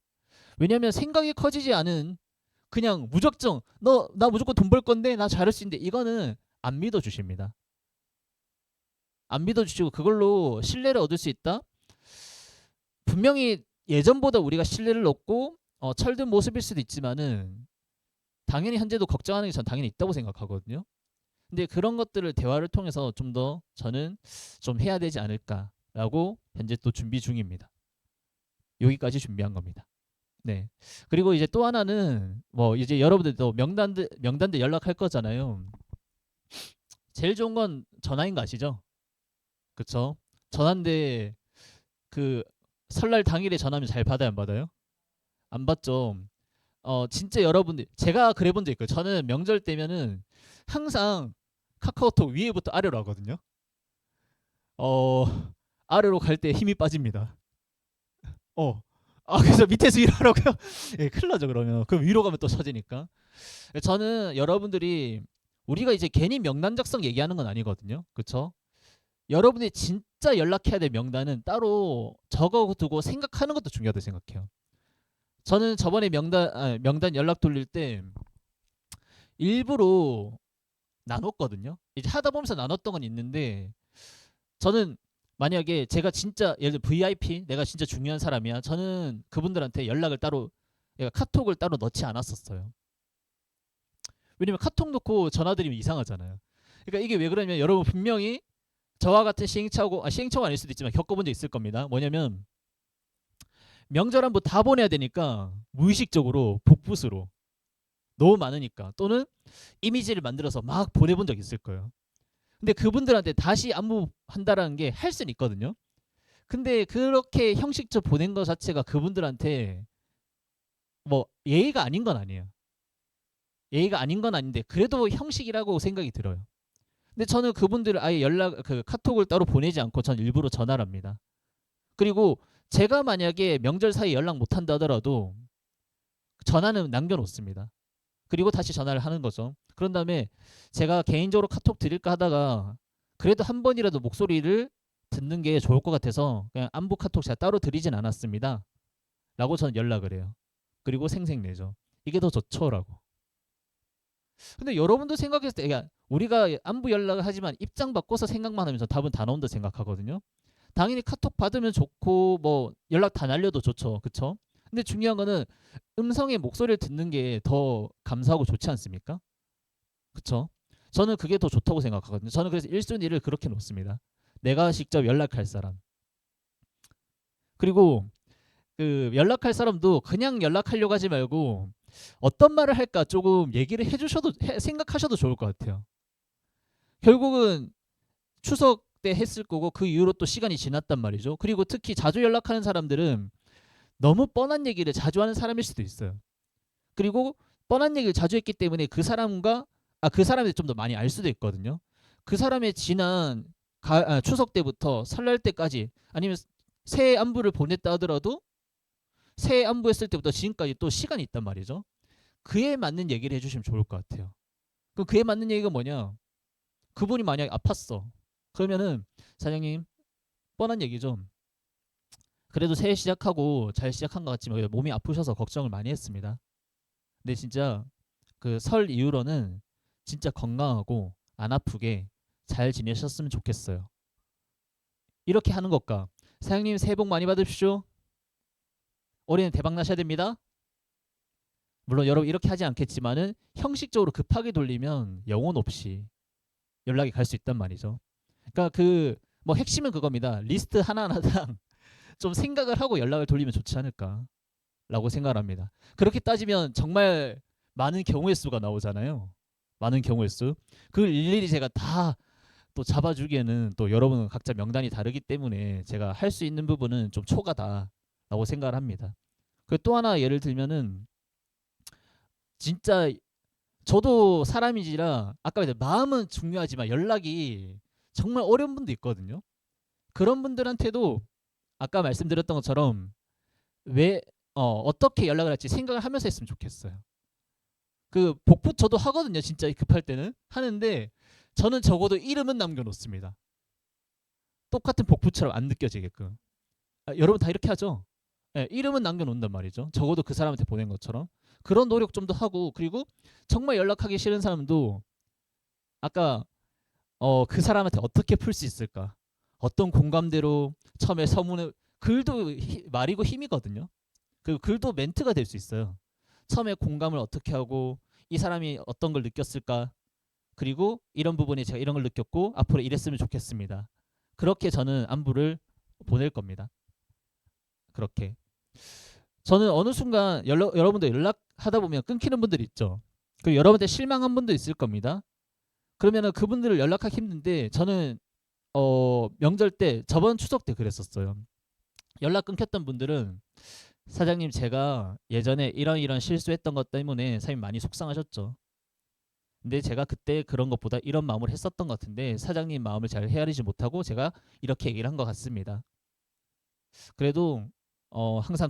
왜냐하면 생각이 커지지 않은 그냥 무작정 너 나 무조건 돈 벌 건데 나 잘할 수 있는데 이거는 안 믿어 주십니다. 안 믿어 주시고 그걸로 신뢰를 얻을 수 있다? 분명히 예전보다 우리가 신뢰를 얻고 철든 모습일 수도 있지만은 당연히 현재도 걱정하는 게 전 당연히 있다고 생각하거든요. 근데 그런 것들을 대화를 통해서 좀 더 저는 좀 해야 되지 않을까라고 현재 또 준비 중입니다. 여기까지 준비한 겁니다. 네. 그리고 이제 또 하나는 뭐 이제 여러분들도 명단들 연락할 거잖아요. 제일 좋은 건 전화인 거 아시죠? 그쵸? 전화인데 그 설날 당일에 전화하면 잘 받아요, 안 받아요? 안 받죠. 진짜 여러분들 제가 그래 본 적 있고요. 저는 명절 때면은 항상 카카오톡 위에부터 아래로 하거든요. 어 아래로 갈 때 힘이 빠집니다. 어. 그래서 밑에서 일하라고요? 예, 큰일 나죠 그러면. 그럼 위로 가면 또 처지니까. 저는 여러분들이 우리가 이제 괜히 명단 작성 얘기하는 건 아니거든요. 그쵸? 여러분이 진짜 연락해야 될 명단은 따로 적어두고 생각하는 것도 중요하다고 생각해요. 저는 저번에 명단 연락 돌릴 때 일부러 나눴거든요. 이제 하다 보면서 나눴던 건 있는데 저는 만약에 제가 진짜 예를 들어 VIP 내가 진짜 중요한 사람이야. 저는 그분들한테 연락을 따로 카톡을 따로 넣지 않았었어요. 왜냐면 카톡 넣고 전화드리면 이상하잖아요. 그러니까 이게 왜 그러냐면 여러분 분명히 저와 같은 시행착오가 아닐 수도 있지만 겪어본 적 있을 겁니다. 뭐냐면 명절 한번 다 보내야 되니까 무의식적으로 복붙으로 너무 많으니까 또는 이미지를 만들어서 막 보내본 적 있을 거예요. 근데 그분들한테 다시 안무한다라는 게 할 수는 있거든요. 근데 그렇게 형식적 보낸 것 자체가 그분들한테 뭐 예의가 아닌 건 아니에요. 예의가 아닌 건 아닌데 그래도 형식이라고 생각이 들어요. 근데 저는 그분들을 아예 카톡을 따로 보내지 않고 전 일부러 전화를 합니다. 그리고 제가 만약에 명절 사이 연락 못 한다 하더라도 전화는 남겨놓습니다. 그리고 다시 전화를 하는 거죠. 그런 다음에 제가 개인적으로 카톡 드릴까 하다가 그래도 한 번이라도 목소리를 듣는 게 좋을 것 같아서 그냥 안부 카톡 제가 따로 드리진 않았습니다. 라고 저는 연락을 해요. 그리고 생색내죠. 이게 더 좋죠라고. 근데 여러분도 생각했을 때 우리가 안부 연락을 하지만 입장 바꿔서 생각만 하면 저 답은 다 나온다 생각하거든요. 당연히 카톡 받으면 좋고 뭐 연락 다 날려도 좋죠. 그쵸? 근데 중요한 거는 음성의 목소리를 듣는 게 더 감사하고 좋지 않습니까? 그쵸? 저는 그게 더 좋다고 생각하거든요. 저는 그래서 1순위를 그렇게 놓습니다. 내가 직접 연락할 사람. 그리고 그 연락할 사람도 그냥 연락하려고 하지 말고 어떤 말을 할까 조금 얘기를 생각하셔도 좋을 것 같아요. 결국은 추석 때 했을 거고 그 이후로 또 시간이 지났단 말이죠. 그리고 특히 자주 연락하는 사람들은 너무 뻔한 얘기를 자주 하는 사람일 수도 있어요. 그리고 뻔한 얘기를 자주 했기 때문에 그 사람에 좀 더 많이 알 수도 있거든요. 그 사람의 지난 추석 때부터 설날 때까지 아니면 새해 안부를 보냈다 하더라도 새해 안부했을 때부터 지금까지 또 시간이 있단 말이죠. 그에 맞는 얘기를 해주시면 좋을 것 같아요. 그럼 그에 맞는 얘기가 뭐냐? 그분이 만약에 아팠어. 그러면은 사장님 뻔한 얘기죠. 그래도 새해 시작하고 잘 시작한 것 같지만 몸이 아프셔서 걱정을 많이 했습니다. 근데 진짜 그 설 이후로는 진짜 건강하고 안 아프게 잘 지내셨으면 좋겠어요. 이렇게 하는 것과 사장님 새해 복 많이 받으십시오. 올해는 대박 나셔야 됩니다. 물론 여러분 이렇게 하지 않겠지만은 형식적으로 급하게 돌리면 영혼 없이 연락이 갈 수 있단 말이죠. 그러니까 그 뭐 핵심은 그겁니다. 리스트 하나하나당 좀 생각을 하고 연락을 돌리면 좋지 않을까라고 생각을 합니다. 그렇게 따지면 정말 많은 경우의 수가 나오잖아요. 많은 경우의 수. 그걸 일일이 제가 다 또 잡아주기에는 또 여러분은 각자 명단이 다르기 때문에 제가 할 수 있는 부분은 좀 초과다라고 생각을 합니다. 그 또 하나 예를 들면은 진짜 저도 사람이지라 아까 말했 마음은 중요하지만 연락이 정말 어려운 분도 있거든요. 그런 분들한테도 아까 말씀드렸던 것처럼 왜 어떻게 연락을 할지 생각을 하면서 했으면 좋겠어요. 그 복부 저도 하거든요. 진짜 급할 때는 하는데 저는 적어도 이름은 남겨놓습니다. 똑같은 복부처럼 안 느껴지게끔. 여러분 다 이렇게 하죠? 예, 이름은 남겨놓는단 말이죠. 적어도 그 사람한테 보낸 것처럼. 그런 노력 좀 더 하고, 그리고 정말 연락하기 싫은 사람도 아까 그 사람한테 어떻게 풀 수 있을까? 어떤 공감대로 처음에 서문을 글도 말이고 힘이거든요. 그 글도 멘트가 될 수 있어요. 처음에 공감을 어떻게 하고 이 사람이 어떤 걸 느꼈을까? 그리고 이런 부분에 제가 이런 걸 느꼈고 앞으로 이랬으면 좋겠습니다. 그렇게 저는 안부를 보낼 겁니다. 그렇게. 저는 어느 순간 여러분들 연락하다 보면 끊기는 분들 있죠. 그리고 여러분들 실망한 분도 있을 겁니다. 그러면은 그분들을 연락하기 힘든데 저는 명절 때 저번 추석 때 그랬었어요. 연락 끊겼던 분들은 사장님 제가 예전에 이런 실수했던 것 때문에 사장님 많이 속상하셨죠. 근데 제가 그때 그런 것보다 이런 마음을 했었던 것 같은데 사장님 마음을 잘 헤아리지 못하고 제가 이렇게 얘기를 한 것 같습니다. 그래도 항상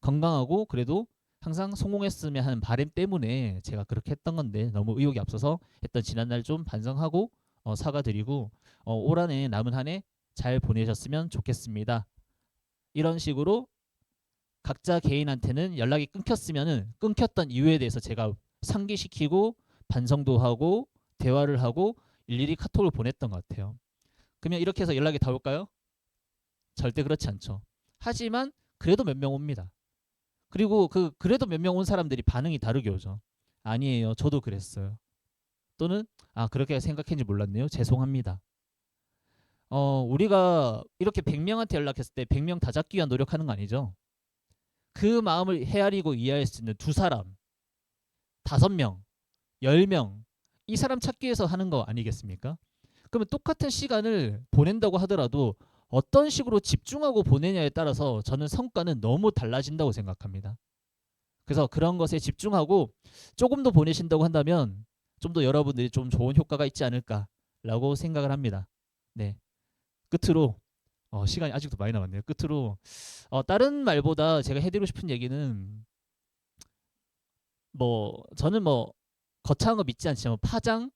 건강하고 그래도 항상 성공했으면 하는 바람 때문에 제가 그렇게 했던 건데 너무 의욕이 앞서서 했던 지난날 좀 반성하고 사과드리고 올 한해 남은 한 해 잘 보내셨으면 좋겠습니다. 이런 식으로 각자 개인한테는 연락이 끊겼으면은 끊겼던 이유에 대해서 제가 상기시키고 반성도 하고 대화를 하고 일일이 카톡을 보냈던 것 같아요. 그러면 이렇게 해서 연락이 다 올까요? 절대 그렇지 않죠. 하지만 그래도 몇 명 옵니다. 그리고 그래도 몇 명 온 사람들이 반응이 다르게 오죠. 아니에요. 저도 그랬어요. 또는 그렇게 생각했는지 몰랐네요. 죄송합니다. 우리가 이렇게 100명한테 연락했을 때 100명 다 잡기 위한 노력하는 거 아니죠? 그 마음을 헤아리고 이해할 수 있는 2사람, 5명, 10명 이 사람 찾기 위해서 하는 거 아니겠습니까? 그러면 똑같은 시간을 보낸다고 하더라도 어떤 식으로 집중하고 보내냐에 따라서 저는 성과는 너무 달라진다고 생각합니다. 그래서 그런 것에 집중하고 조금 더 보내신다고 한다면 좀 더 여러분들이 좀 좋은 효과가 있지 않을까라고 생각을 합니다. 네. 끝으로 시간이 아직도 많이 남았네요. 끝으로 다른 말보다 제가 해드리고 싶은 얘기는 저는 거창한 거 믿지 않지만 파장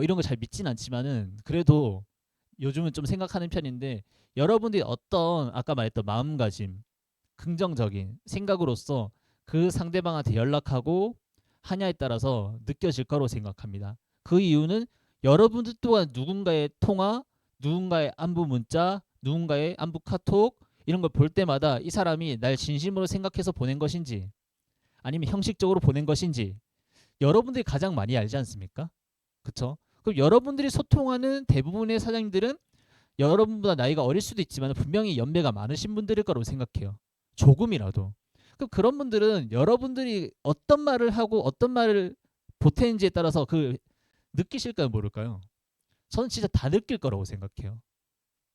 이런 거 잘 믿진 않지만은 그래도 요즘은 좀 생각하는 편인데 여러분들이 어떤 아까 말했던 마음가짐 긍정적인 생각으로서 그 상대방한테 연락하고 하냐에 따라서 느껴질 거라고 생각합니다. 그 이유는 여러분들 또한 누군가의 통화, 누군가의 안부 문자, 누군가의 안부 카톡 이런 걸 볼 때마다 이 사람이 날 진심으로 생각해서 보낸 것인지 아니면 형식적으로 보낸 것인지 여러분들이 가장 많이 알지 않습니까? 그쵸? 그럼 여러분들이 소통하는 대부분의 사장님들은 여러분보다 나이가 어릴 수도 있지만 분명히 연배가 많으신 분들일 거라고 생각해요. 조금이라도. 그럼 그런 분들은 여러분들이 어떤 말을 하고 어떤 말을 보태는지에 따라서 느끼실까요, 모를까요? 저는 진짜 다 느낄 거라고 생각해요.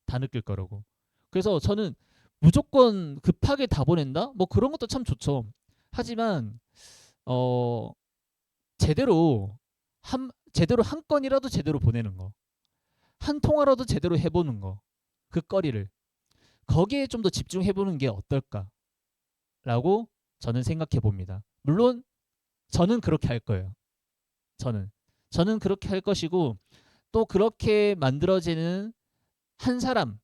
다 느낄 거라고. 그래서 저는 무조건 급하게 다 보낸다? 그런 것도 참 좋죠. 하지만 어 제대로 한 건이라도 제대로 보내는 거. 한 통화라도 제대로 해보는 거. 그 거리를. 거기에 좀 더 집중해보는 게 어떨까라고 저는 생각해 봅니다. 물론 저는 그렇게 할 거예요. 저는 그렇게 할 것이고 또 그렇게 만들어지는 한 사람,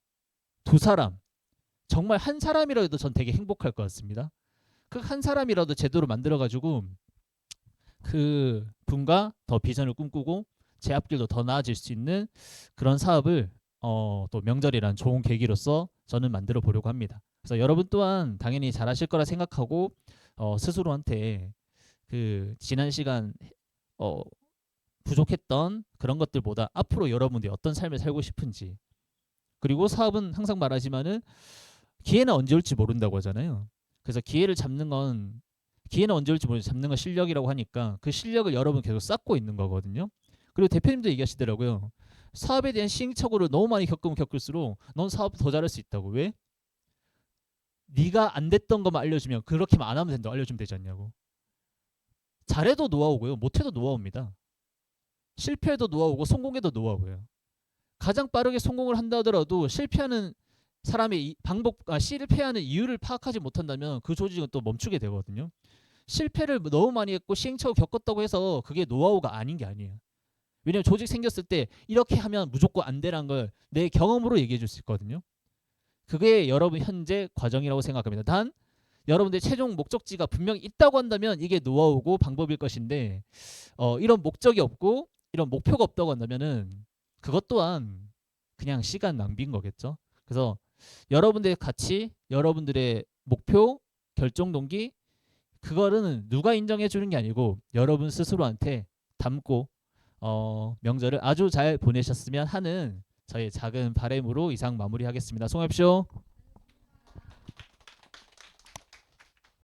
2사람, 정말 한 사람이라도 전 되게 행복할 것 같습니다. 그 한 사람이라도 제대로 만들어가지고 그 분과 더 비전을 꿈꾸고 제 앞길도 더 나아질 수 있는 그런 사업을 또 명절이란 좋은 계기로서 저는 만들어 보려고 합니다. 그래서 여러분 또한 당연히 잘하실 거라 생각하고 스스로한테 그 지난 시간 어, 부족했던 그런 것들보다 앞으로 여러분들이 어떤 삶을 살고 싶은지 그리고 사업은 항상 말하지만은 기회는 언제 올지 모른다고 하잖아요. 그래서 기회는 언제 올지 모르지 잡는 건 실력이라고 하니까 그 실력을 여러분 계속 쌓고 있는 거거든요. 그리고 대표님도 얘기하시더라고요. 사업에 대한 시행착오를 너무 많이 겪으면 겪을수록 넌 사업 더 잘할 수 있다고. 왜? 네가 안 됐던 것만 알려주면 그렇게만 안 하면 된다고 알려주면 되지 않냐고. 잘해도 노하우고요. 못해도 노하우입니다. 실패해도 노하우고 성공해도 노하우예요. 가장 빠르게 성공을 한다 하더라도 실패하는 사람의 실패하는 이유를 파악하지 못한다면 그 조직은 또 멈추게 되거든요. 실패를 너무 많이 했고 시행착오 겪었다고 해서 그게 노하우가 아닌 게 아니에요. 왜냐면 조직 생겼을 때 이렇게 하면 무조건 안 되라는 걸 내 경험으로 얘기해 줄 수 있거든요. 그게 여러분 현재 과정이라고 생각합니다. 단 여러분들 최종 목적지가 분명히 있다고 한다면 이게 노하우고 방법일 것인데 이런 목적이 없고 이런 목표가 없다고 한다면은 그것 또한 그냥 시간 낭비인 거겠죠. 그래서 여러분들의 가치, 여러분들의 목표, 결정 동기 그거는 누가 인정해 주는 게 아니고 여러분 스스로한테 담고 명절을 아주 잘 보내셨으면 하는 저의 작은 바람으로 이상 마무리하겠습니다. 송합쇼.